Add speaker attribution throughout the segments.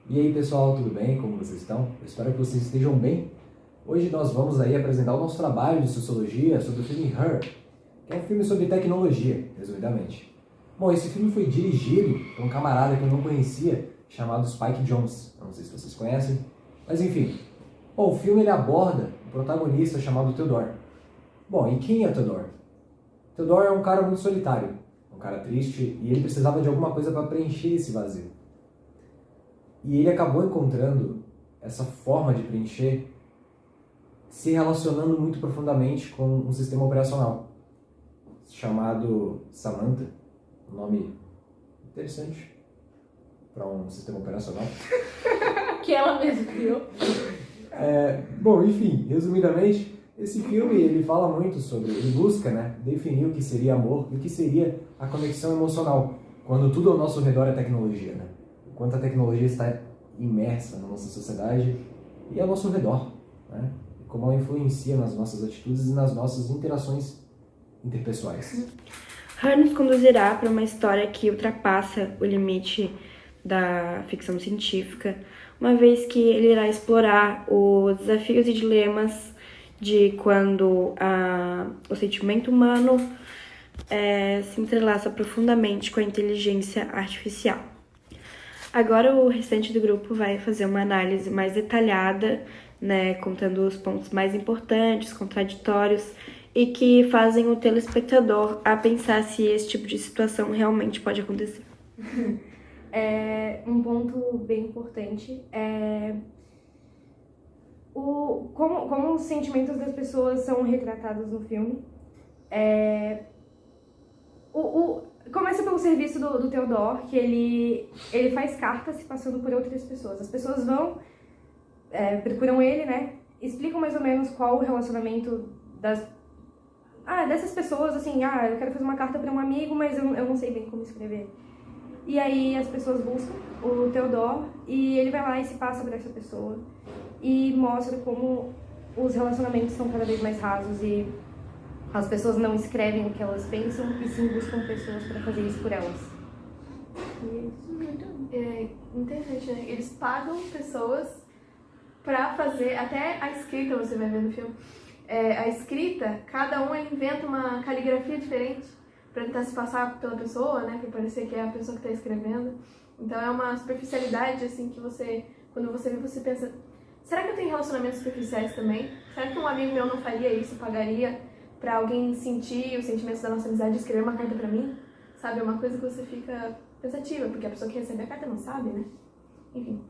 Speaker 1: E aí pessoal, tudo bem? Como vocês estão? Eu espero que vocês estejam bem. Hoje nós vamos aí apresentar o nosso trabalho de sociologia sobre o filme Her, que é um filme sobre tecnologia, resumidamente. Bom, esse filme foi dirigido por um camarada que eu não conhecia, chamado Spike Jonze. Eu não sei se vocês conhecem, mas enfim. Bom, o filme ele aborda um protagonista chamado Theodore. Bom, e quem é Theodore? Theodore é um cara muito solitário, um cara triste, e ele precisava de alguma coisa para preencher esse vazio. E ele acabou encontrando essa forma de preencher se relacionando muito profundamente com um sistema operacional chamado Samantha, um nome interessante para um sistema operacional.
Speaker 2: Que ela mesma criou.
Speaker 1: Bom, enfim, resumidamente, esse filme ele fala muito sobre, ele busca, definir o que seria amor e o que seria a conexão emocional, quando tudo ao nosso redor é tecnologia, O quanto a tecnologia está imersa na nossa sociedade e ao nosso redor, E como ela influencia nas nossas atitudes e nas nossas interações interpessoais.
Speaker 3: Her nos conduzirá para uma história que ultrapassa o limite da ficção científica, uma vez que ele irá explorar os desafios e dilemas de quando o sentimento humano se entrelaça profundamente com a inteligência artificial. Agora o restante do grupo vai fazer uma análise mais detalhada, contando os pontos mais importantes, contraditórios e que fazem o telespectador a pensar se esse tipo de situação realmente pode acontecer.
Speaker 2: Um ponto bem importante é como os sentimentos das pessoas são retratados no filme. Começa pelo serviço do Theodore, que ele faz cartas se passando por outras pessoas. As pessoas vão, procuram ele, explicam mais ou menos qual o relacionamento dessas pessoas, assim, eu quero fazer uma carta para um amigo, mas eu não sei bem como escrever. E aí as pessoas buscam o Theodore e ele vai lá e se passa por essa pessoa e mostra como os relacionamentos são cada vez mais rasos e as pessoas não escrevem o que elas pensam e sim buscam pessoas para fazer isso por elas.
Speaker 4: Muito interessante, Eles pagam pessoas para fazer, até a escrita você vai ver no filme. A escrita, cada um inventa uma caligrafia diferente para tentar se passar pela pessoa, para parecer que é a pessoa que está escrevendo. Então é uma superficialidade, assim, que quando você vê, você pensa, será que eu tenho relacionamentos superficiais também? Será que um amigo meu não faria isso, pagaria para alguém sentir os sentimentos da nossa amizade e escrever uma carta para mim? Sabe, é uma coisa que você fica pensativa, porque a pessoa que recebe a carta não sabe, Enfim.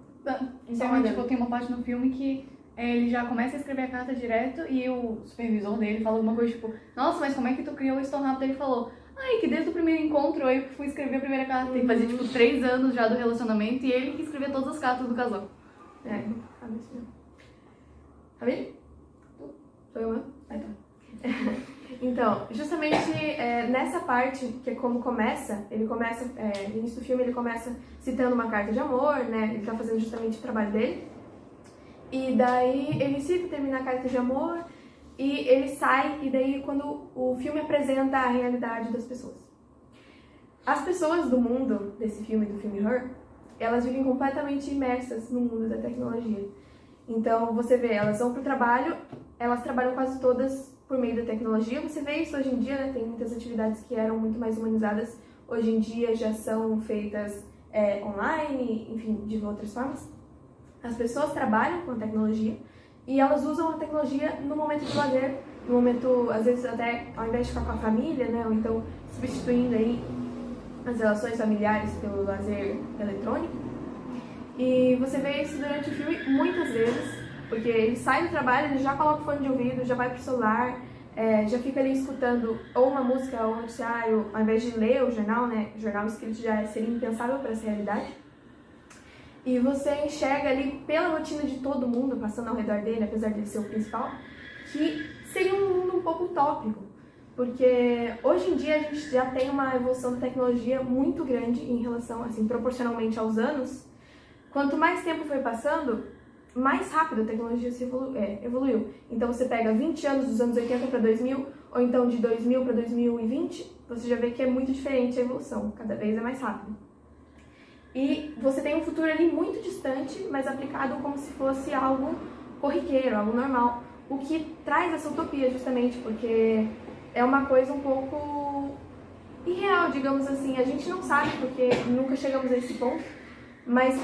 Speaker 5: Então, tem uma parte no filme que ele já começa a escrever a carta direto e o supervisor dele fala alguma coisa tipo, nossa, mas como é que tu criou isso tão rápido? Ele falou, que desde o primeiro encontro eu fui escrever a primeira carta. E fazia 3 anos já do relacionamento e ele que escrevia todas as cartas do casal.
Speaker 4: Sabe isso mesmo. Sabe? Sou eu mesmo? Tá. Então, justamente nessa parte, que é como começa, no início do filme ele começa citando uma carta de amor, Ele tá fazendo justamente o trabalho dele. E daí ele cita, termina a carta de amor e ele sai, e daí quando o filme apresenta a realidade das pessoas. As pessoas do mundo desse filme, do filme Her, elas vivem completamente imersas no mundo da tecnologia. Então você vê, elas vão pro trabalho, elas trabalham quase todas por meio da tecnologia. Você vê isso hoje em dia, Tem muitas atividades que eram muito mais humanizadas, hoje em dia já são feitas online, enfim, de outras formas. As pessoas trabalham com a tecnologia e elas usam a tecnologia no momento de lazer, no momento, às vezes até ao invés de ficar com a família, ou então substituindo aí as relações familiares pelo lazer eletrônico. E você vê isso durante o filme muitas vezes, porque ele sai do trabalho, ele já coloca o fone de ouvido, já vai pro celular, já fica ali escutando ou uma música ou um noticiário, ao invés de ler o jornal, O jornal escrito já seria impensável para essa realidade. E você enxerga ali pela rotina de todo mundo passando ao redor dele, apesar de ele ser o principal, que seria um mundo um pouco utópico. Porque hoje em dia a gente já tem uma evolução da tecnologia muito grande em relação, assim, proporcionalmente aos anos. Quanto mais tempo foi passando, mais rápido a tecnologia se evoluiu. Então você pega 20 anos dos anos 80 para 2000, ou então de 2000 para 2020, você já vê que é muito diferente a evolução, cada vez é mais rápido. E você tem um futuro ali muito distante, mas aplicado como se fosse algo corriqueiro, algo normal. O que traz essa utopia, justamente, porque é uma coisa um pouco irreal, digamos assim. A gente não sabe, porque nunca chegamos a esse ponto, mas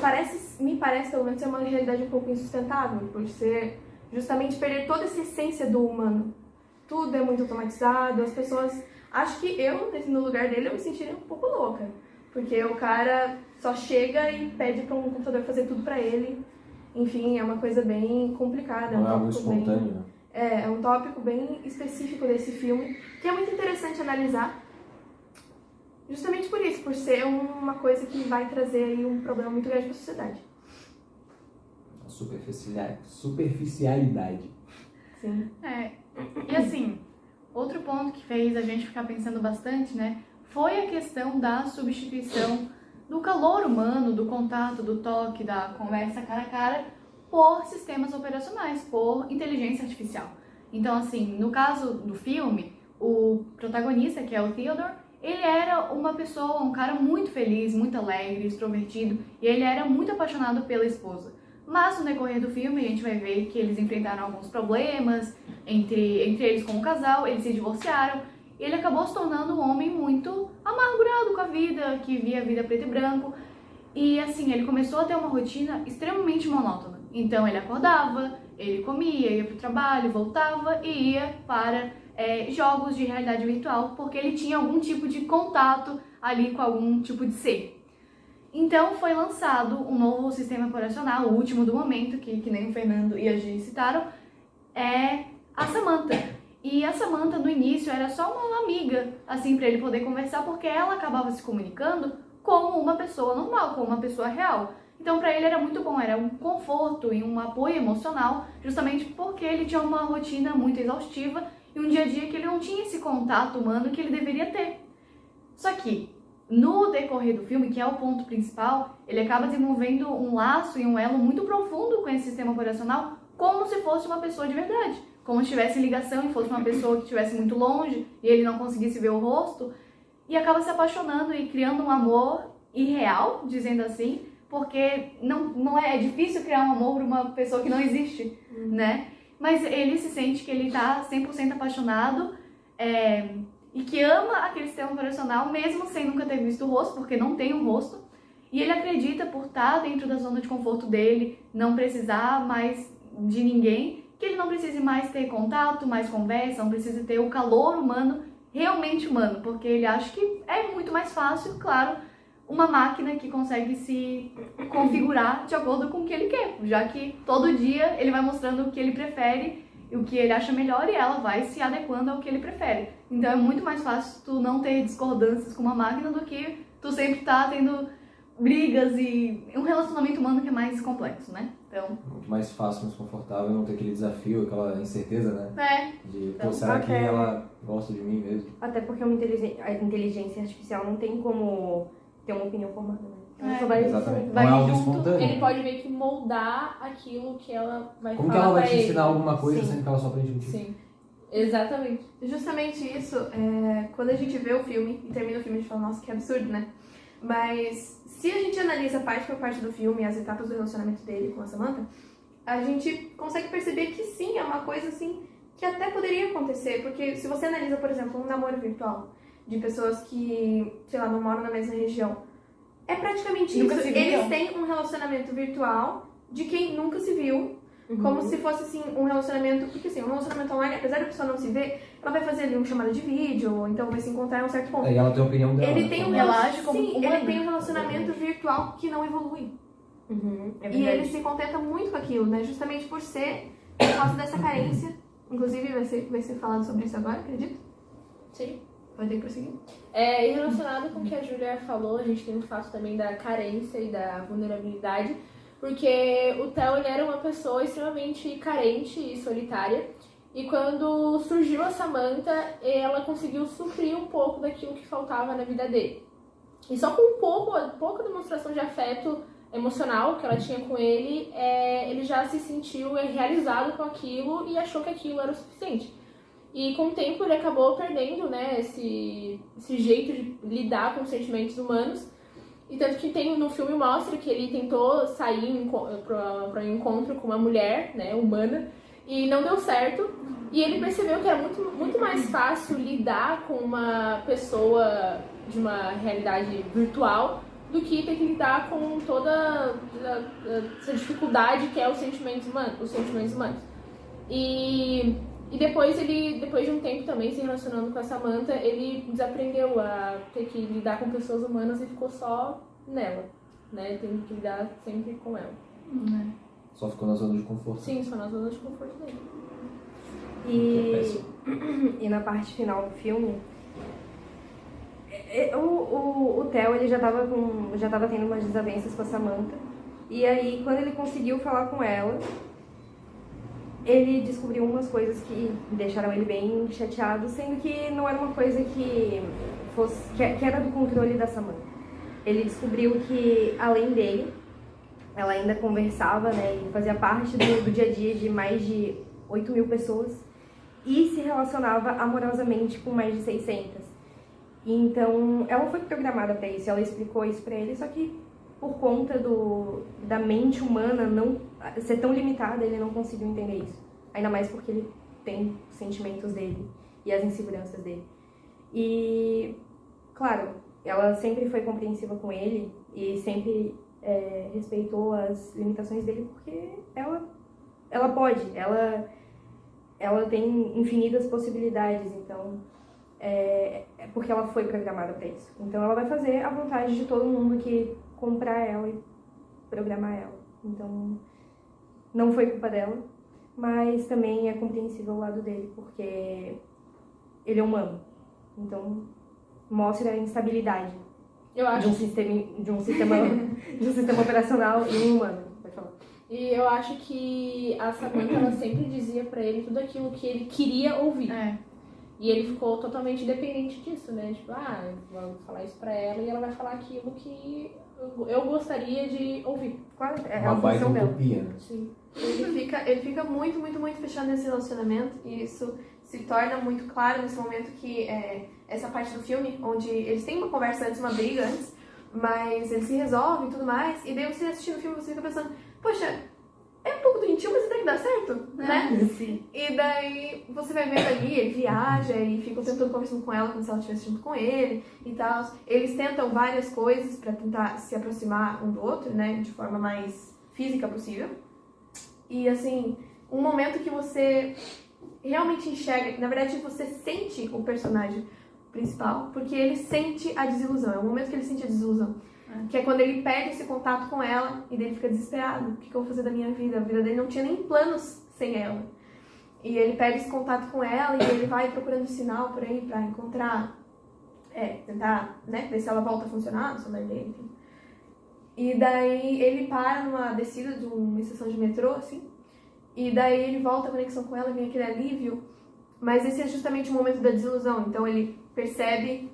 Speaker 4: me parece, pelo menos, ser uma realidade um pouco insustentável, por ser justamente perder toda essa essência do humano. Tudo é muito automatizado, as pessoas... Acho que eu, no lugar dele, eu me sentiria um pouco louca. Porque o cara só chega e pede para um computador fazer tudo para ele. Enfim, é uma coisa bem complicada.
Speaker 1: Não é algo espontâneo, né?
Speaker 4: É um tópico bem específico desse filme, que é muito interessante analisar. Justamente por isso, por ser uma coisa que vai trazer aí um problema muito grande para a sociedade.
Speaker 1: Superficialidade.
Speaker 4: Sim.
Speaker 5: E assim, outro ponto que fez a gente ficar pensando bastante, né, foi a questão da substituição do calor humano, do contato, do toque, da conversa cara a cara, por sistemas operacionais, por inteligência artificial. Então, assim, no caso do filme, o protagonista, que é o Theodore, ele era uma pessoa, um cara muito feliz, muito alegre, extrovertido, e ele era muito apaixonado pela esposa. Mas no decorrer do filme a gente vai ver que eles enfrentaram alguns problemas entre eles como casal, eles se divorciaram, e ele acabou se tornando um homem muito amargurado com a vida, que via a vida preto e branco. E assim, ele começou a ter uma rotina extremamente monótona. Então ele acordava, ele comia, ia para o trabalho, voltava e ia para jogos de realidade virtual, porque ele tinha algum tipo de contato ali com algum tipo de ser. Então foi lançado um novo sistema operacional, o último do momento, que nem o Fernando e a Gi citaram, é a Samantha. E a Samantha no início era só uma amiga, assim, para ele poder conversar, porque ela acabava se comunicando como uma pessoa normal, como uma pessoa real. Então para ele era muito bom, era um conforto e um apoio emocional, justamente porque ele tinha uma rotina muito exaustiva e um dia a dia que ele não tinha esse contato humano que ele deveria ter. Só que no decorrer do filme, que é o ponto principal, ele acaba desenvolvendo um laço e um elo muito profundo com esse sistema operacional, como se fosse uma pessoa de verdade. Como se tivesse ligação e fosse uma pessoa que estivesse muito longe e ele não conseguisse ver o rosto. E acaba se apaixonando e criando um amor irreal, dizendo assim, porque não é difícil criar um amor por uma pessoa que não existe, né? Mas ele se sente que ele tá 100% apaixonado, e que ama aquele sistema operacional, mesmo sem nunca ter visto o rosto, porque não tem um rosto. E ele acredita, por estar dentro da zona de conforto dele, não precisar mais de ninguém, que ele não precise mais ter contato, mais conversa, não precisa ter o calor humano, realmente humano, porque ele acha que é muito mais fácil, claro, uma máquina que consegue se configurar de acordo com o que ele quer, já que todo dia ele vai mostrando o que ele prefere e o que ele acha melhor e ela vai se adequando ao que ele prefere. Então é muito mais fácil tu não ter discordâncias com uma máquina do que tu sempre tá tendo brigas e um relacionamento humano que é mais complexo, né? Então...
Speaker 1: Muito mais fácil, mais confortável, não ter aquele desafio, aquela incerteza, né? De,
Speaker 2: Então,
Speaker 1: será que ela gosta de mim mesmo?
Speaker 2: Até porque a inteligência artificial não tem como ter uma opinião formada, né? Ela só
Speaker 1: Exatamente.
Speaker 2: vai
Speaker 1: Não é algo
Speaker 2: junto,
Speaker 1: espontâneo.
Speaker 6: Ele pode meio que moldar aquilo que ela vai
Speaker 1: Como que
Speaker 6: falar
Speaker 1: ela vai
Speaker 6: pra
Speaker 1: te
Speaker 6: ele.
Speaker 1: ensinar alguma coisa
Speaker 6: Sim.
Speaker 1: sendo que ela só aprende contigo?
Speaker 6: Sim, exatamente.
Speaker 4: Justamente isso, quando a gente vê o filme e termina o filme, a gente fala, nossa, que absurdo, né? Mas se a gente analisa parte por parte do filme, as etapas do relacionamento dele com a Samantha, a gente consegue perceber que sim, é uma coisa assim que até poderia acontecer, porque se você analisa, por exemplo, um namoro virtual de pessoas que, sei lá, não moram na mesma região, é praticamente
Speaker 5: Nunca
Speaker 4: isso.
Speaker 5: se viram.
Speaker 4: Eles têm um relacionamento virtual de quem nunca se viu, como se fosse assim um relacionamento, porque assim, um relacionamento online, apesar da pessoa não se ver, ela vai fazer ali uma chamada de vídeo, ou então vai se encontrar em um certo ponto.
Speaker 1: E ela tem a opinião dela.
Speaker 4: Ele
Speaker 1: né?
Speaker 4: tem um
Speaker 5: Ela age como
Speaker 4: sim,
Speaker 5: humana.
Speaker 4: ele tem um relacionamento virtual que não evolui.
Speaker 2: É
Speaker 4: E ele
Speaker 2: verdade.
Speaker 4: se contenta muito com aquilo, né? Justamente por ser, por causa dessa carência. Inclusive, vai ser falado sobre isso agora, acredito?
Speaker 6: Sim.
Speaker 4: Pode ir prosseguir.
Speaker 6: E relacionado com o que a Júlia falou, a gente tem o fato também da carência e da vulnerabilidade, porque o Theo ele era uma pessoa extremamente carente e solitária, e quando surgiu a Samantha, ela conseguiu suprir um pouco daquilo que faltava na vida dele. E só com pouca demonstração de afeto emocional que ela tinha com ele, ele já se sentiu realizado com aquilo e achou que aquilo era o suficiente. E com o tempo ele acabou perdendo, né, esse jeito de lidar com os sentimentos humanos E tanto que no filme mostra que ele tentou sair para um encontro com uma mulher, né, humana, e não deu certo. E ele percebeu que era muito mais fácil lidar com uma pessoa de uma realidade virtual do que ter que lidar com toda essa dificuldade que é os sentimentos humanos. E depois de um tempo também se relacionando com a Samantha, ele desaprendeu a ter que lidar com pessoas humanas e ficou só nela, né? Tendo que lidar sempre com ela.
Speaker 1: Só ficou na zona de conforto.
Speaker 6: Sim, só na zona de conforto dele.
Speaker 2: E na parte final do filme, o Theo ele já tava tendo umas desavenças com a Samantha. E aí, quando ele conseguiu falar com ela, ele descobriu umas coisas que deixaram ele bem chateado, sendo que não era uma coisa que era do controle da Samantha. Ele descobriu que, além dele, ela ainda conversava, né, e fazia parte do dia a dia de mais de 8.000 pessoas e se relacionava amorosamente com mais de 600. Então, ela foi programada para isso, ela explicou isso para ele, só que por conta da mente humana não ser tão limitada, ele não conseguiu entender isso. Ainda mais porque ele tem os sentimentos dele e as inseguranças dele. E, claro, ela sempre foi compreensiva com ele e sempre respeitou as limitações dele porque ela pode, ela tem infinitas possibilidades, então porque ela foi programada para isso. Então ela vai fazer a vontade de todo mundo que comprar ela e programar ela. Então não foi culpa dela, mas também é compreensível o lado dele, porque ele é humano. Então mostra a instabilidade de um sistema operacional e um humano. Pode falar.
Speaker 6: E eu acho que a Samantha ela sempre dizia pra ele tudo aquilo que ele queria ouvir. E ele ficou totalmente dependente disso, né? Tipo, eu vou falar isso pra ela e ela vai falar aquilo que eu gostaria de ouvir.
Speaker 2: Claro, é
Speaker 1: uma
Speaker 2: a
Speaker 1: baita
Speaker 2: função dela.
Speaker 1: utopia, né?
Speaker 6: Sim.
Speaker 4: Ele fica muito, muito, muito fechado nesse relacionamento e isso se torna muito claro nesse momento que essa parte do filme, onde eles têm uma conversa antes, uma briga antes, mas eles se resolvem e tudo mais, e daí você assistindo o filme você fica pensando, poxa, é um pouco doentio, mas até que dá certo, né?
Speaker 2: Sim.
Speaker 4: E daí você vai vendo ali, ele viaja e fica o tempo todo conversando com ela como se ela estivesse junto com ele e tal. Eles tentam várias coisas pra tentar se aproximar um do outro, né? De forma mais física possível. E assim, um momento que você realmente enxerga, na verdade você sente o personagem principal, porque ele sente a desilusão, é o momento que ele sente a desilusão. Que é quando ele perde esse contato com ela e daí ele fica desesperado. O que eu vou fazer da minha vida? A vida dele não tinha nem planos sem ela. E ele perde esse contato com ela e ele vai procurando sinal por aí pra encontrar, tentar, né, ver se ela volta a funcionar, no celular dele, enfim. E daí ele para numa descida de uma estação de metrô, assim, e daí ele volta a conexão com ela e vem aquele alívio. Mas esse é justamente o momento da desilusão. Então ele percebe,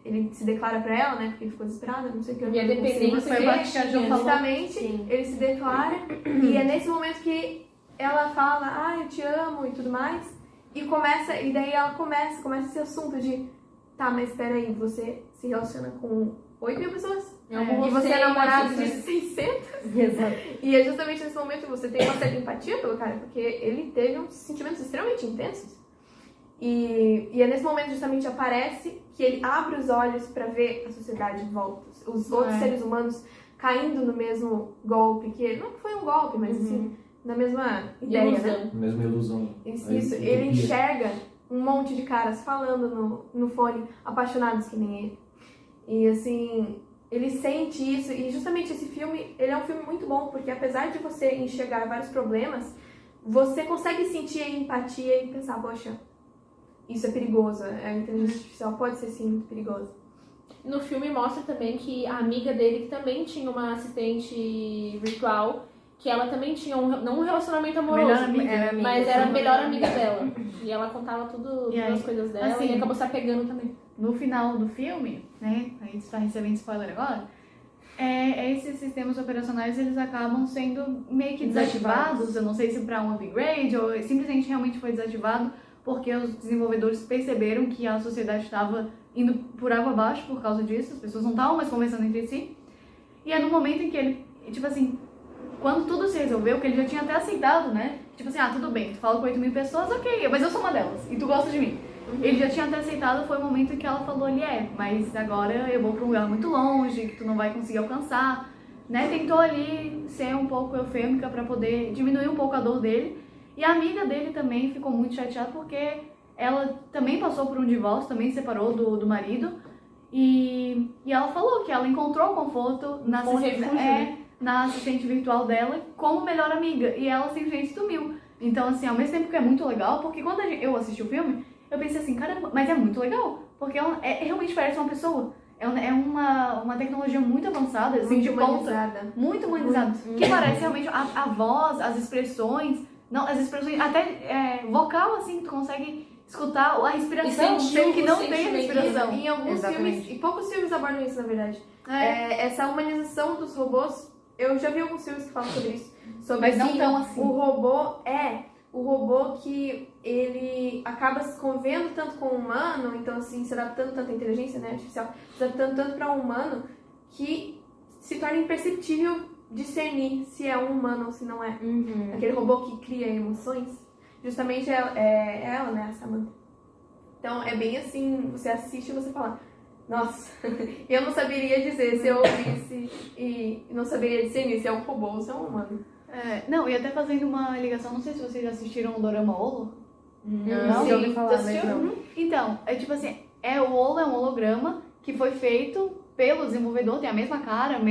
Speaker 4: ele se declara pra ela, né, porque ele ficou desesperado, não sei o que.
Speaker 6: E a dependência
Speaker 5: foi o que a Jo falou.
Speaker 4: Justamente,
Speaker 2: Sim.
Speaker 4: ele se declara e é nesse momento que ela fala, eu te amo e tudo mais, e daí ela começa esse assunto de, tá, mas peraí, você se relaciona com 8.000 pessoas? E você é namorado de 600?
Speaker 2: Exato.
Speaker 4: E é justamente nesse momento que você tem uma certa empatia pelo cara, porque ele teve uns sentimentos extremamente intensos. E é nesse momento justamente aparece que ele abre os olhos pra ver a sociedade de volta, os outros seres humanos caindo no mesmo golpe, que não foi um golpe, mas assim, na mesma ideia, né?
Speaker 1: Mesma ilusão.
Speaker 4: Isso, ele enxerga um monte de caras falando no fone, apaixonados que nem ele. E assim, ele sente isso, e justamente esse filme, ele é um filme muito bom, porque apesar de você enxergar vários problemas, você consegue sentir a empatia e pensar, poxa, isso é perigoso, a inteligência artificial pode ser sim muito perigosa.
Speaker 6: No filme mostra também que a amiga dele, que também tinha uma assistente virtual, que ela também tinha não um relacionamento amoroso, mas era a melhor amiga dela. E ela contava tudo as coisas dela,
Speaker 5: assim,
Speaker 6: e acabou se apegando também.
Speaker 5: No final do filme, né, a gente está recebendo spoiler agora, esses sistemas operacionais eles acabam sendo meio que desativados. Eu não sei se para um upgrade ou simplesmente realmente foi desativado porque os desenvolvedores perceberam que a sociedade estava indo por água abaixo por causa disso, as pessoas não estavam mais conversando entre si. E é no momento em que ele, tipo assim, quando tudo se resolveu, que ele já tinha até aceitado, né? Tipo assim, tudo bem, tu fala com 8 mil pessoas, ok, mas eu sou uma delas, e tu gosta de mim. Ele já tinha até aceitado, foi o momento em que ela falou ali, mas agora eu vou pra um lugar muito longe, que tu não vai conseguir alcançar, né? Tentou ali ser um pouco eufêmica pra poder diminuir um pouco a dor dele. E a amiga dele também ficou muito chateada porque ela também passou por um divórcio, também se separou do marido. E ela falou que ela encontrou conforto na assistente virtual dela como melhor amiga. E ela simplesmente sumiu. Então, assim, ao mesmo tempo que é muito legal, porque quando eu assisti o filme, eu pensei assim, caramba, mas é muito legal. Porque realmente parece uma pessoa. É uma tecnologia muito avançada, assim,
Speaker 4: Muito
Speaker 5: de ponta.
Speaker 4: humanizada.
Speaker 5: Muito humanizada. Que parece realmente a voz, as expressões. Não, as expressões, até vocal, assim, tu consegue escutar a respiração, sendo que não tem a respiração.
Speaker 4: Em alguns filmes, e poucos filmes abordam isso, na verdade. Essa humanização dos robôs, eu já vi alguns filmes que falam sobre isso. Sobre
Speaker 5: Mas não tão assim.
Speaker 4: O robô que ele acaba se convivendo tanto com o humano, então assim, se adaptando tanto à inteligência, né, artificial, se adaptando tanto para um humano, que se torna imperceptível discernir se é um humano ou se não é. Aquele robô que cria emoções, justamente é ela, né, a Samantha. Então é bem assim, você assiste e você fala, nossa, eu não saberia dizer se eu ouvisse e não saberia discernir se é um robô ou se é um humano.
Speaker 5: Não, e até fazendo uma ligação, não sei se vocês já assistiram o Dorama Olo.
Speaker 2: Não, já ouvi falar, mas não.
Speaker 5: Então, é tipo assim, o Olo é um holograma que foi feito pelo desenvolvedor, tem a mesma cara,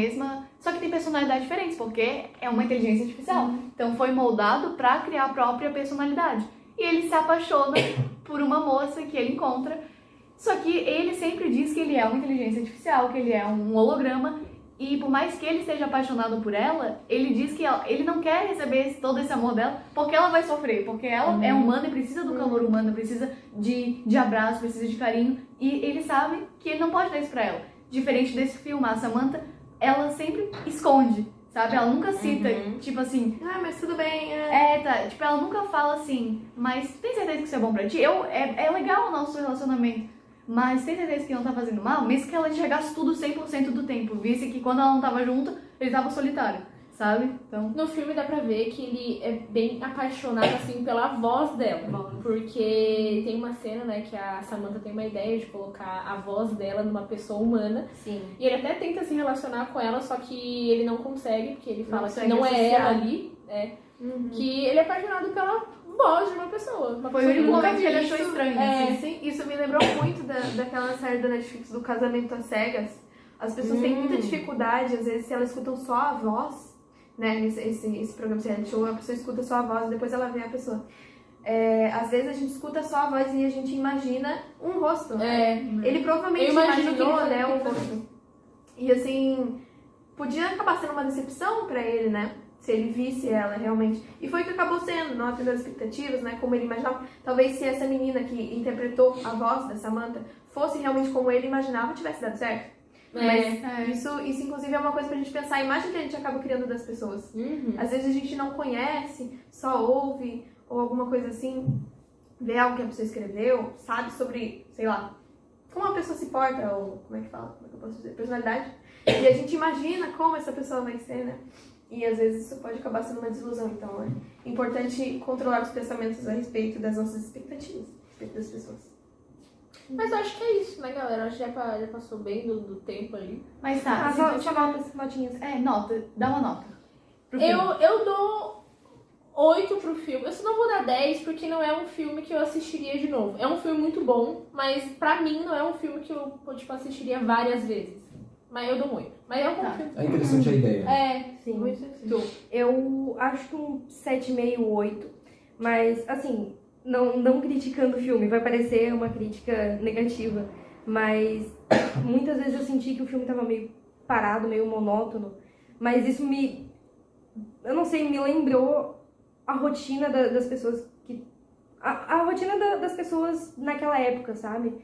Speaker 5: só que tem personalidades diferentes, porque é uma inteligência artificial. Então foi moldado pra criar a própria personalidade. E ele se apaixona por uma moça que ele encontra, só que ele sempre diz que ele é uma inteligência artificial, que ele é um holograma. E por mais que ele esteja apaixonado por ela, ele diz que ele não quer receber todo esse amor dela, porque ela vai sofrer, porque ela é humana e precisa do calor humano, precisa de abraço, precisa de carinho, e ele sabe que ele não pode dar isso pra ela. Diferente desse filme, a Samantha, ela sempre esconde, sabe? Ela nunca cita, tipo assim...
Speaker 4: mas tudo bem,
Speaker 5: Tipo, ela nunca fala assim, mas tu tem certeza que isso é bom pra ti? É legal o nosso relacionamento. Mas tem certeza que não tá fazendo mal? Mesmo que ela enxergasse tudo 100% do tempo. Visse que quando ela não tava junto, ele tava solitário, sabe? Então...
Speaker 6: No filme dá pra ver que ele é bem apaixonado, assim, pela voz dela. Porque tem uma cena, né, que a Samantha tem uma ideia de colocar a voz dela numa pessoa humana.
Speaker 2: Sim.
Speaker 6: E ele até tenta se relacionar com ela, só que ele não consegue, porque ele fala que
Speaker 4: consegue
Speaker 6: não é
Speaker 4: associar.
Speaker 6: ela ali. Que ele é apaixonado pela voz de uma pessoa.
Speaker 5: Foi o único momento que ele
Speaker 4: isso,
Speaker 5: achou estranho.
Speaker 4: Sim, isso me lembrou muito daquela série da Netflix do Casamento às Cegas. As pessoas têm muita dificuldade, às vezes, se elas escutam só a voz, né? Esse programa de reality show, a pessoa escuta só a voz e depois ela vê a pessoa. Às vezes a gente escuta só a voz e a gente imagina um rosto. Ele provavelmente imaginou, né, um rosto. E assim, podia acabar sendo uma decepção pra ele, né? Se ele visse ela realmente. E foi o que acabou sendo, não atendeu as expectativas, né? Como ele imaginava. Talvez se essa menina que interpretou a voz da Samantha fosse realmente como ele imaginava, tivesse dado certo. Mas isso inclusive é uma coisa pra gente pensar, a imagem que a gente acaba criando das pessoas. Às vezes a gente não conhece, só ouve, ou alguma coisa assim, vê algo que a pessoa escreveu, sabe sobre, sei lá, como a pessoa se porta, ou como é que fala, como é que eu posso dizer, personalidade. E a gente imagina como essa pessoa vai ser, né? E às vezes isso pode acabar sendo uma desilusão. Então é importante controlar os pensamentos a respeito das nossas expectativas, a respeito das pessoas.
Speaker 6: Mas eu acho que é isso, né, galera? Acho que já passou bem do tempo ali.
Speaker 5: Mas tá,
Speaker 2: notinhas.
Speaker 5: Nota, dá uma nota.
Speaker 6: Eu dou 8 pro filme. Eu só não vou dar 10 porque não é um filme que eu assistiria de novo. É um filme muito bom, mas pra mim não é um filme que eu assistiria várias vezes. Mas eu dou 8. Mas é um bom filme.
Speaker 1: É interessante a ideia.
Speaker 2: Sim.
Speaker 4: Muito
Speaker 2: Eu acho que um 7,5, 8. Mas, assim, não criticando o filme, vai parecer uma crítica negativa. Mas muitas vezes eu senti que o filme tava meio parado, meio monótono. Mas isso me lembrou a rotina das pessoas a rotina das pessoas naquela época, sabe?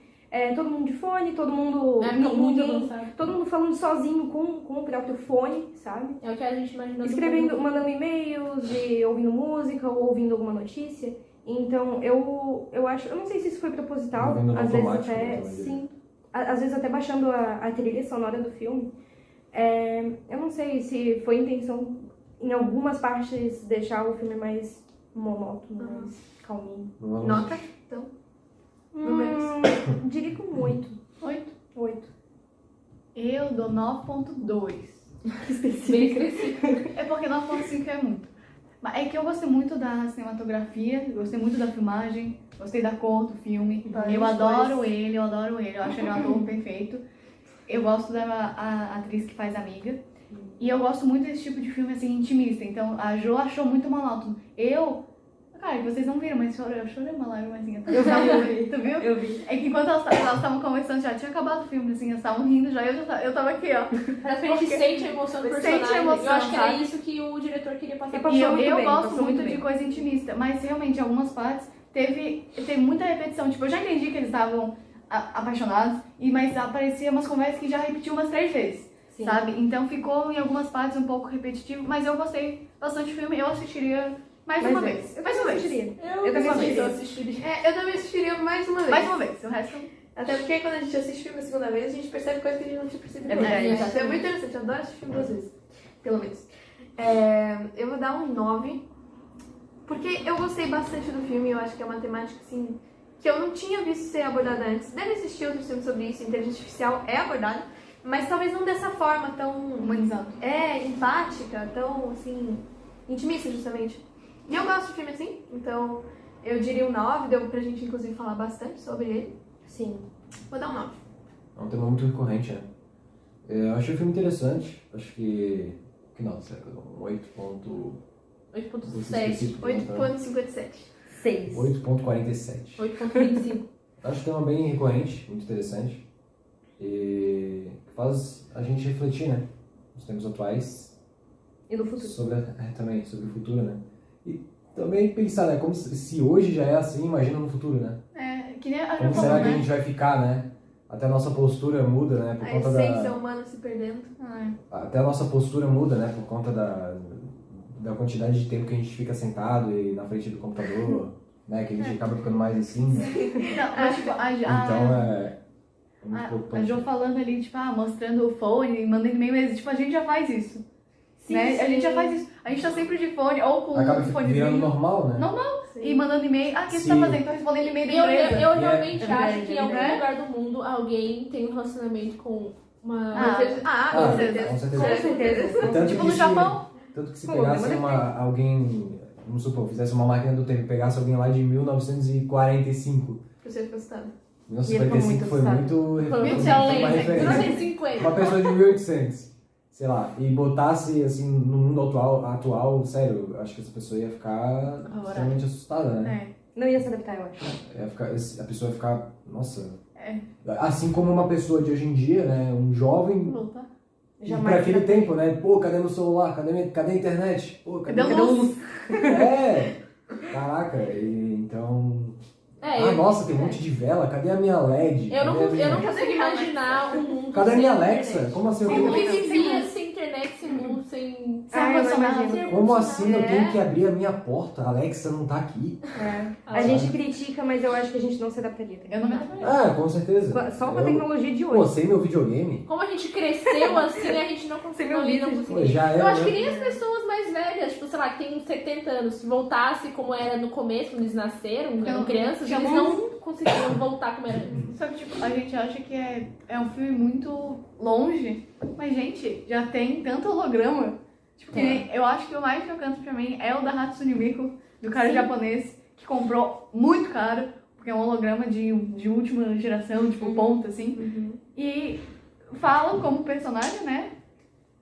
Speaker 2: Todo mundo de fone, todo mundo falando sozinho com o próprio fone, sabe?
Speaker 6: É o que a gente imagina.
Speaker 2: Escrevendo, mandando e-mails, ouvindo música ou ouvindo alguma notícia. Então, eu acho, eu não sei se isso foi proposital,
Speaker 1: Ouvindo no
Speaker 2: às vezes
Speaker 1: automático,
Speaker 2: até,
Speaker 1: também.
Speaker 2: sim. às vezes até baixando a trilha sonora do filme, eu não sei se foi intenção em algumas partes deixar o filme mais monótono, mais calminho.
Speaker 4: Nota, então.
Speaker 2: Diria com 8.
Speaker 5: 8.
Speaker 2: 8.
Speaker 5: Eu dou 9.2.
Speaker 6: Bem específico.
Speaker 5: É porque 9.5 é muito. Mas é que eu gostei muito da cinematografia, gostei muito da filmagem, gostei da cor do filme. Eu adoro ele, eu acho ele um ator perfeito. Eu gosto da atriz que faz Amiga. E eu gosto muito desse tipo de filme, assim, intimista. Então, a Jo achou muito monótono. Cara, vocês não viram, mas eu chorei uma lágrimazinha.
Speaker 2: Eu vi.
Speaker 5: Tu viu?
Speaker 2: Eu vi.
Speaker 5: É que enquanto elas estavam conversando, já tinha acabado o filme, assim, elas estavam rindo já, eu tava aqui, ó.
Speaker 6: Parece que a gente sente a emoção do
Speaker 5: Sente
Speaker 6: personagem.
Speaker 5: a emoção,
Speaker 6: eu acho que
Speaker 5: sabe?
Speaker 6: era isso que o diretor queria passar.
Speaker 2: Passou
Speaker 5: E eu
Speaker 2: muito bem,
Speaker 5: gosto
Speaker 2: passou
Speaker 5: muito
Speaker 2: muito
Speaker 5: de
Speaker 2: bem.
Speaker 5: coisa intimista, mas realmente, em algumas partes, teve muita repetição. Tipo, eu já entendi que eles estavam apaixonados, mas aparecia umas conversas que já repetiu umas 3 vezes,
Speaker 2: Sim.
Speaker 5: sabe? Então ficou, em algumas partes, um pouco repetitivo, mas eu gostei bastante do filme, eu assistiria mais uma vez.
Speaker 2: Eu
Speaker 5: Mais uma vez.
Speaker 2: assistiria.
Speaker 6: Eu
Speaker 2: também
Speaker 6: também
Speaker 2: assistiria.
Speaker 4: Eu também assistiria mais uma vez.
Speaker 5: Mais uma vez, o resto...
Speaker 4: Até porque quando a gente assiste filme a segunda vez, a gente percebe coisas que a gente não tinha percebido
Speaker 2: É verdade.
Speaker 4: antes. Isso é muito interessante, eu adoro assistir filme 2 vezes. Pelo menos. Eu vou dar um 9, porque eu gostei bastante do filme, eu acho que é uma temática, assim, que eu não tinha visto ser abordada antes. Deve existir outros filmes sobre isso, inteligência artificial é abordada, mas talvez não dessa forma tão...
Speaker 5: Humanizado.
Speaker 4: empática, tão, assim, intimista, justamente. E eu gosto de filme assim, então eu diria um 9, deu pra gente, inclusive, falar bastante sobre ele.
Speaker 2: Sim.
Speaker 4: Vou dar um 9.
Speaker 1: É um tema muito recorrente, né? Eu achei o filme interessante. Acho que... Que nota será que eu dou? Um
Speaker 6: 8.7.
Speaker 4: 8.57.
Speaker 2: 6.
Speaker 1: 8.47.
Speaker 6: 8.25.
Speaker 1: Acho o tema bem recorrente, muito interessante. E faz a gente refletir, né? Nos tempos atuais.
Speaker 2: E no futuro.
Speaker 1: Também sobre o futuro, né? E também pensar, né? Como se hoje já é assim, imagina no futuro, né?
Speaker 5: Que nem a
Speaker 1: Como
Speaker 5: Jo
Speaker 1: será
Speaker 5: falou,
Speaker 1: que a
Speaker 5: né?
Speaker 1: gente vai ficar, né? Até a nossa postura muda, né? Por
Speaker 4: A
Speaker 1: conta
Speaker 4: essência humana se perdendo.
Speaker 1: Até a nossa postura muda, né? Por conta da quantidade de tempo que a gente fica sentado e na frente do computador, né? Que a gente acaba ficando mais assim, né?
Speaker 5: Não, mas, tipo,
Speaker 1: Então é muito
Speaker 5: a
Speaker 1: preocupante.
Speaker 5: Jo falando ali, tipo, mostrando o fone, mandando e-mail, mas, tipo, a gente já faz isso.
Speaker 2: Sim,
Speaker 5: né?
Speaker 2: sim.
Speaker 5: A gente já faz isso. A gente tá sempre de fone, ou com
Speaker 1: Acaba
Speaker 5: um
Speaker 1: virando
Speaker 5: fonezinho.
Speaker 1: normal, né?
Speaker 5: E mandando e-mail. O que você tá
Speaker 1: Sim.
Speaker 5: fazendo? Tô respondendo e-mail da
Speaker 6: Eu
Speaker 5: empresa.
Speaker 6: realmente
Speaker 2: É
Speaker 6: acho
Speaker 2: verdade,
Speaker 6: que em algum
Speaker 5: né?
Speaker 6: lugar do mundo alguém tem um relacionamento com uma...
Speaker 4: Com certeza.
Speaker 1: Com certeza.
Speaker 2: Com certeza.
Speaker 1: E tanto
Speaker 5: Tipo,
Speaker 1: que
Speaker 5: no
Speaker 1: se-
Speaker 5: Japão.
Speaker 1: Tanto que se
Speaker 2: Pô,
Speaker 1: pegasse
Speaker 2: demora
Speaker 1: alguém, vamos supor, fizesse uma máquina do tempo e pegasse alguém lá de 1945.
Speaker 4: Você ficou assustado.
Speaker 1: 1945 foi muito
Speaker 6: Foi
Speaker 1: uma
Speaker 6: 1950.
Speaker 1: referência.
Speaker 6: 1950.
Speaker 1: Uma pessoa de 1800, sei lá, e botasse assim no mundo atual, sério, eu acho que essa pessoa ia ficar extremamente assustada, né?
Speaker 5: É.
Speaker 2: Não ia se adaptar, eu acho.
Speaker 1: A pessoa ia ficar, nossa.
Speaker 5: É.
Speaker 1: Assim como uma pessoa de hoje em dia, né? Um jovem.
Speaker 5: Voltar.
Speaker 1: E pra aquele tempo, né? Pô, cadê meu celular? Cadê a internet? Pô,
Speaker 5: Cadê a luz?
Speaker 1: Caraca, então.
Speaker 6: É,
Speaker 1: Nossa, tem um monte de vela, cadê a minha LED?
Speaker 6: eu não
Speaker 1: Cadê
Speaker 6: consigo imaginar um mundo
Speaker 1: Cadê a
Speaker 6: sem
Speaker 1: minha
Speaker 6: internet.
Speaker 1: Alexa? Como assim?
Speaker 6: Como que
Speaker 5: Sem
Speaker 6: vivia
Speaker 5: luz.
Speaker 6: sem internet, sem luz, sem...
Speaker 5: Sem
Speaker 2: eu
Speaker 5: ar-condicionado.
Speaker 2: imagino.
Speaker 1: Como assim eu tenho que abrir a minha porta? A Alexa não tá aqui.
Speaker 2: A gente critica, mas eu acho que a gente não se adaptaria.
Speaker 5: Eu não me adaptaria.
Speaker 1: Com certeza.
Speaker 2: Só com a tecnologia de
Speaker 1: Pô,
Speaker 2: hoje.
Speaker 1: sem meu videogame?
Speaker 6: Como a gente cresceu assim, a gente não conseguiu ali, não
Speaker 1: Pô,
Speaker 6: conseguiu.
Speaker 1: já é.
Speaker 6: Eu acho que
Speaker 1: né?
Speaker 6: nem as pessoas mais velhas, tipo, sei lá, que tem uns 70 anos, se voltasse como era no começo, quando eles nasceram, eram crianças, eles não conseguiram voltar como era antes.
Speaker 5: Só que, tipo, a gente acha que é um filme muito longe, mas, gente, já tem tanto holograma. Tipo, que nem, eu acho que o mais chocante pra mim é o da Hatsune Miku, do cara japonês, que comprou muito caro, porque é um holograma de última geração, tipo, ponta, assim. E fala como personagem, né?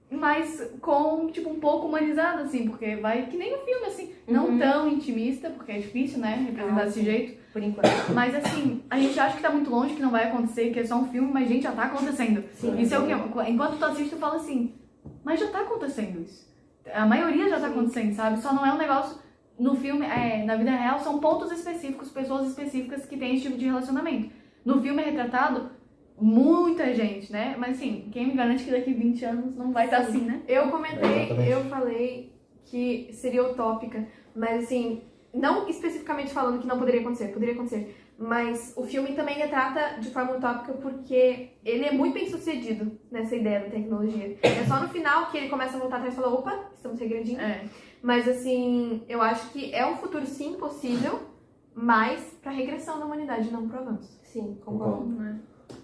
Speaker 5: Mas com, tipo, um pouco humanizado, assim, porque vai que nem o filme, assim, não tão intimista, porque é difícil, né, representar desse jeito.
Speaker 2: Por enquanto.
Speaker 5: Mas, assim, a gente acha que tá muito longe, que não vai acontecer, que é só um filme, mas, gente, já tá acontecendo.
Speaker 2: Sim.
Speaker 5: Isso é o que, enquanto tu assiste, tu fala assim, mas já tá acontecendo isso. A maioria já tá acontecendo, sabe? Só não é um negócio, no filme, na vida real, são pontos específicos, pessoas específicas que têm esse tipo de relacionamento. No filme é retratado muita gente, né? Mas, assim, quem me garante que daqui 20 anos não vai estar assim, né?
Speaker 4: Eu comentei,
Speaker 1: Exatamente.
Speaker 4: eu falei que seria utópica, mas assim, não especificamente falando que não poderia acontecer, Mas o filme também retrata de forma utópica porque ele é muito bem sucedido nessa ideia da tecnologia. É só no final que ele começa a voltar atrás e fala, opa, estamos regredindo. Mas assim, eu acho que é um futuro sim possível, mas pra regressão da humanidade, não pro avanço.
Speaker 2: Sim, concordo.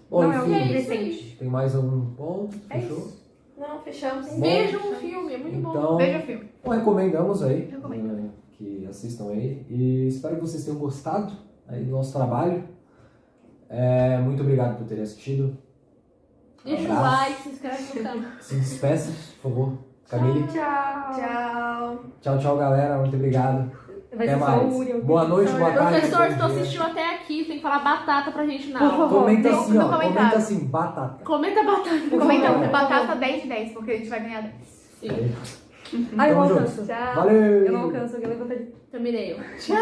Speaker 1: Bom,
Speaker 2: Não, é um
Speaker 1: enfim,
Speaker 2: presente.
Speaker 1: tem mais algum ponto?
Speaker 2: É
Speaker 1: Fechou?
Speaker 2: isso. Não, fechamos.
Speaker 1: Bom,
Speaker 6: Vejam o filme, é muito bom.
Speaker 1: Então,
Speaker 4: Veja o filme.
Speaker 1: recomendamos aí
Speaker 4: Recomendo.
Speaker 1: que assistam aí. E espero que vocês tenham gostado aí do nosso trabalho. Muito obrigado por terem assistido.
Speaker 6: Deixa o
Speaker 1: Abraço.
Speaker 6: like, se inscreve no canal.
Speaker 1: Se despeça, por favor. Camille.
Speaker 2: Tchau.
Speaker 4: Tchau.
Speaker 1: Galera. Muito obrigado.
Speaker 2: Vai
Speaker 1: Até
Speaker 2: ser só
Speaker 1: mais.
Speaker 2: o Uri.
Speaker 1: Boa noite, boa tarde.
Speaker 6: Professor, se tu
Speaker 1: bom dia.
Speaker 6: assistiu até aqui, tem que falar batata pra gente na
Speaker 2: Por
Speaker 6: aula.
Speaker 2: favor.
Speaker 1: Comenta
Speaker 4: Deixa
Speaker 1: assim,
Speaker 4: no
Speaker 1: ó.
Speaker 4: comentário.
Speaker 1: Comenta assim, batata.
Speaker 6: Comenta batata.
Speaker 4: Comenta
Speaker 1: favor.
Speaker 4: batata 10 de 10, porque a gente vai ganhar 10.
Speaker 6: Sim,
Speaker 2: Ai, eu não
Speaker 1: Tamo
Speaker 2: alcanço.
Speaker 4: Tchau.
Speaker 1: Valeu.
Speaker 2: Eu não alcanço. Alguém levanta ali.
Speaker 6: terminei.
Speaker 4: Tchau.